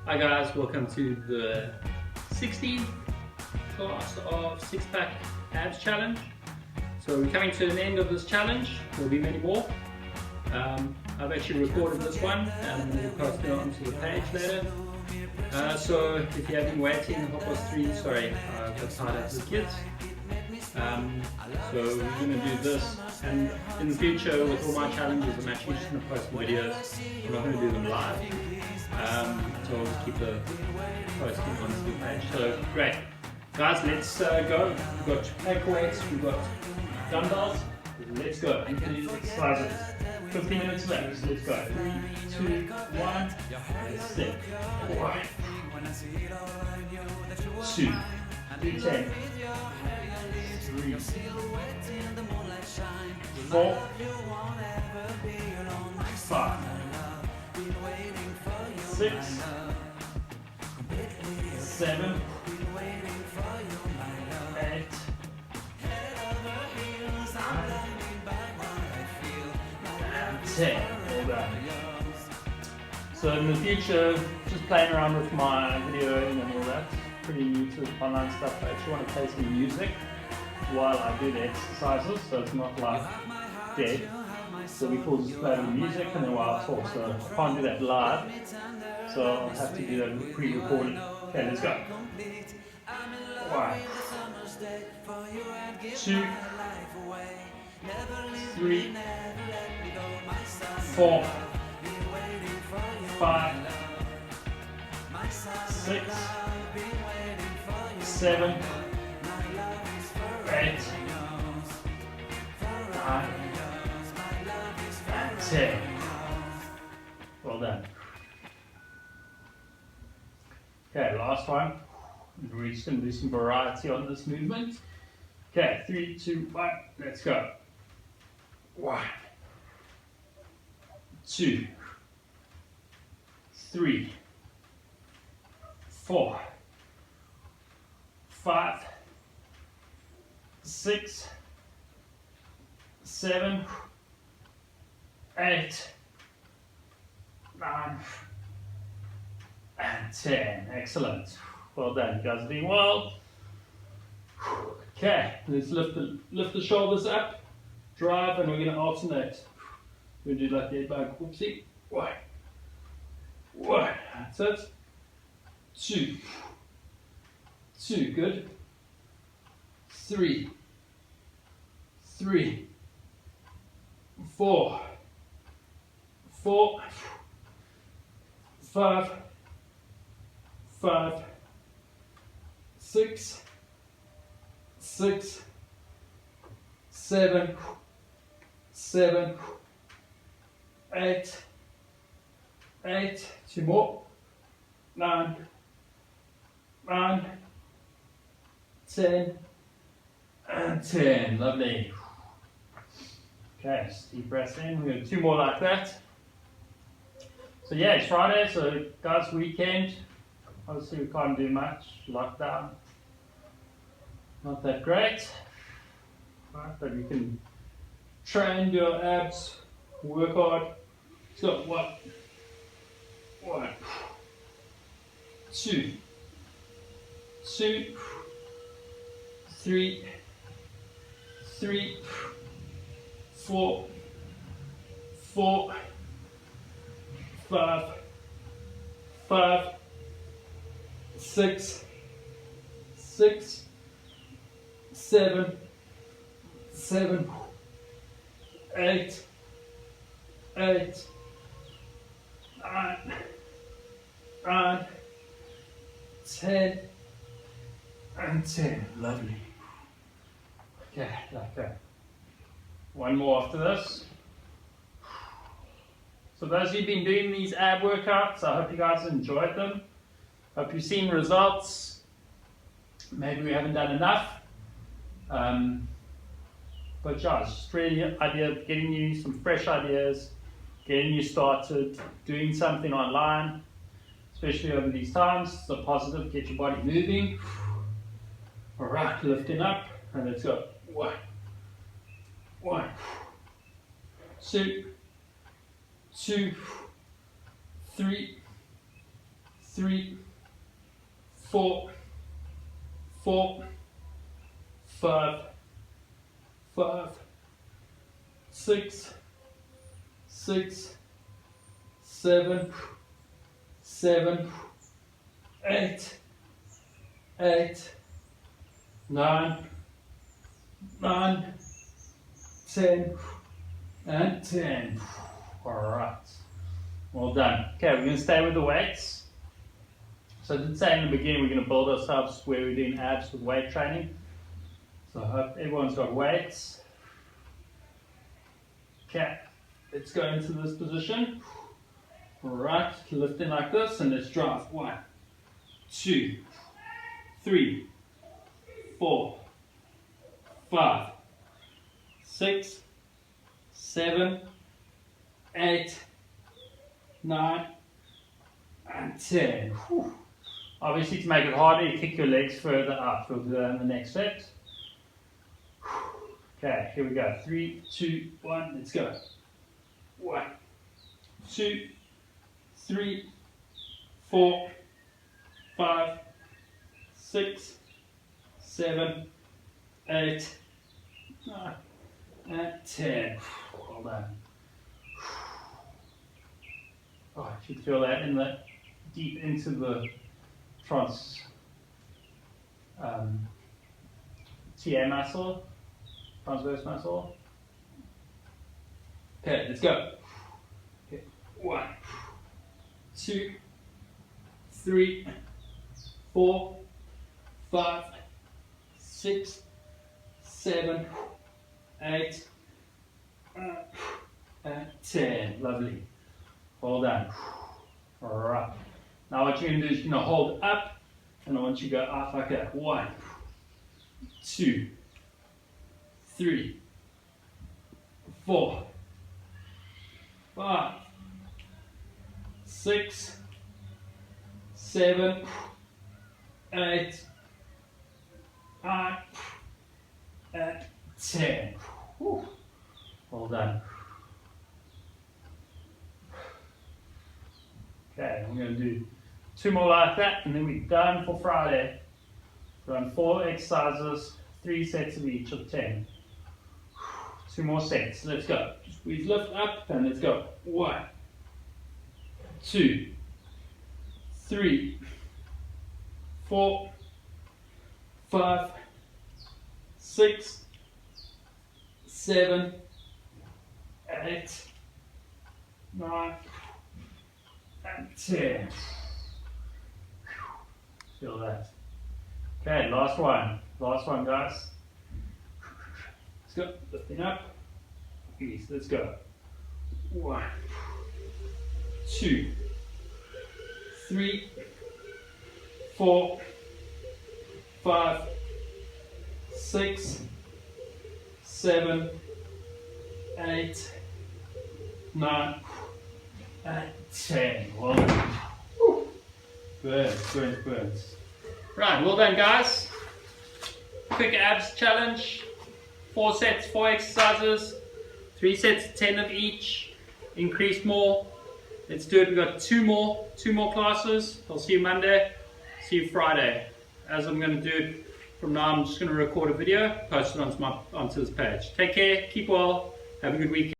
Hi guys, welcome to the 16th class of 6-pack abs challenge. So we're coming to an end of this challenge. There'll be many more. I've actually recorded this one and I'm going to post it onto the page later. So if you have been waiting, 3:30, sorry, I got tied up with kids. So we're going to do this, and in the future with all my challenges I'm actually just going to post videos. I'm not going to do them live. So I'll just keep the posting onto the page. So great. Guys, let's go. We've got plank weights, we've got dumbbells. Let's go. You can do the exercises. 15 minutes left. Let's go. 3, 2, 1. Let's stick. 1, 2, 10, 3, 4, 5, 6, 7, 8, 10. All done. So in the future, just playing around with my videoing and all that, pretty new to online stuff. I actually want to play some music while I do the exercises, so it's not like dead. So we call just play the music and then while I talk, so I can't do that live. So I'll have to do that pre-recorded. Okay, let's go. 1, 2, 3, 4, 5, 6, 7, 8, 9, and 10. Well done. Okay, last one. We're just going to do some variety on this movement. Okay, 3, 2, 1, let's go. 1, 2, 3, 4, 5, 6, 7, 8, 9, and 10. Excellent. Well done. You guys are doing well. Okay, let's lift the shoulders up, drive, and we're going to alternate. We're going to do like the 8-bar whoopsie. 1, 1. That's it. 2, 2. Good. 3, 3, 4, 4, 5, 5, 6, 6, 7, 7, 8, 8, 2 more, 9, 9, 10, and 10. Lovely. Okay, just deep breaths in. We're going to do 2 more like that. So yeah, it's Friday, so guys, weekend. Obviously we can't do much, lockdown. Not that great. Right, but you can train your abs, work hard. So 1, 2, 2, 3, 3, 4, 4, 5, 5, 6, 6, 7, 7, 8, 8, 9, 9, 10, and 10. Lovely. Okay, like that. 1 more after this. So those who've been doing these ab workouts, I hope you guys enjoyed them. Hope you've seen results. Maybe we haven't done enough. But yeah, it's just really an idea of getting you some fresh ideas, getting you started, doing something online, especially over these times. So positive, get your body moving. All right, lifting up, and let's go. 1, 1, 2, 2, 3, 3, 4, 4, 5, 5, 6, 6, 7, 7, 8, 8, 9, 9, 10, and 10. Alright, well done. Okay, we're going to stay with the weights. So I did say in the beginning we're going to build ourselves where we're doing abs with weight training. So I hope everyone's got weights. Okay, let's go into this position. Alright, lifting like this, and let's drive. 1, 2, 3, 4, 5, 6, 7, 8, 9, and 10. Whew. Obviously, to make it harder, you kick your legs further up. We'll do that in the next set. Okay, here we go. 3, 2, 1, let's go. 1, 2, 3, 4, 5, 6, 7, 8, 9, and 10. Well done. Oh, I should feel that in the deep into the TA muscle, transverse muscle. Okay, let's go. Okay. 1, 2, 3, 4, 5, 6, 7, 8, and 10. Lovely. Well done. Alright. Now what you're going to do is you're going to hold up, and I want you to go up like that. 1, 2, 3, 4, 5, 6, 7, 8, 9, and 10. Whew. Well done. Okay, I'm going to do 2 more like that, and then we're done for Friday. Run 4 exercises, 3 sets of each of 10. 2 more sets. Let's go. We lift up and let's go. 1, 2, 3, 4, 5, 6, 7, 8, 9, and 10. Feel that. Okay, last one. Last one, guys. Let's go. Lifting up. Easy. Let's go. 1, 2, 3, 4, 5, 6, 7, 8, 9, and 10. Well done. Burns, burns, burns. Right, well done, guys. Quick abs challenge. 4 sets, 4 exercises, 3 sets, 10 of each. Increase more. Let's do it. We've got 2 more classes. I'll see you Monday. See you Friday. As I'm going to do it from now, I'm just going to record a video, post it onto this page. Take care. Keep well. Have a good weekend.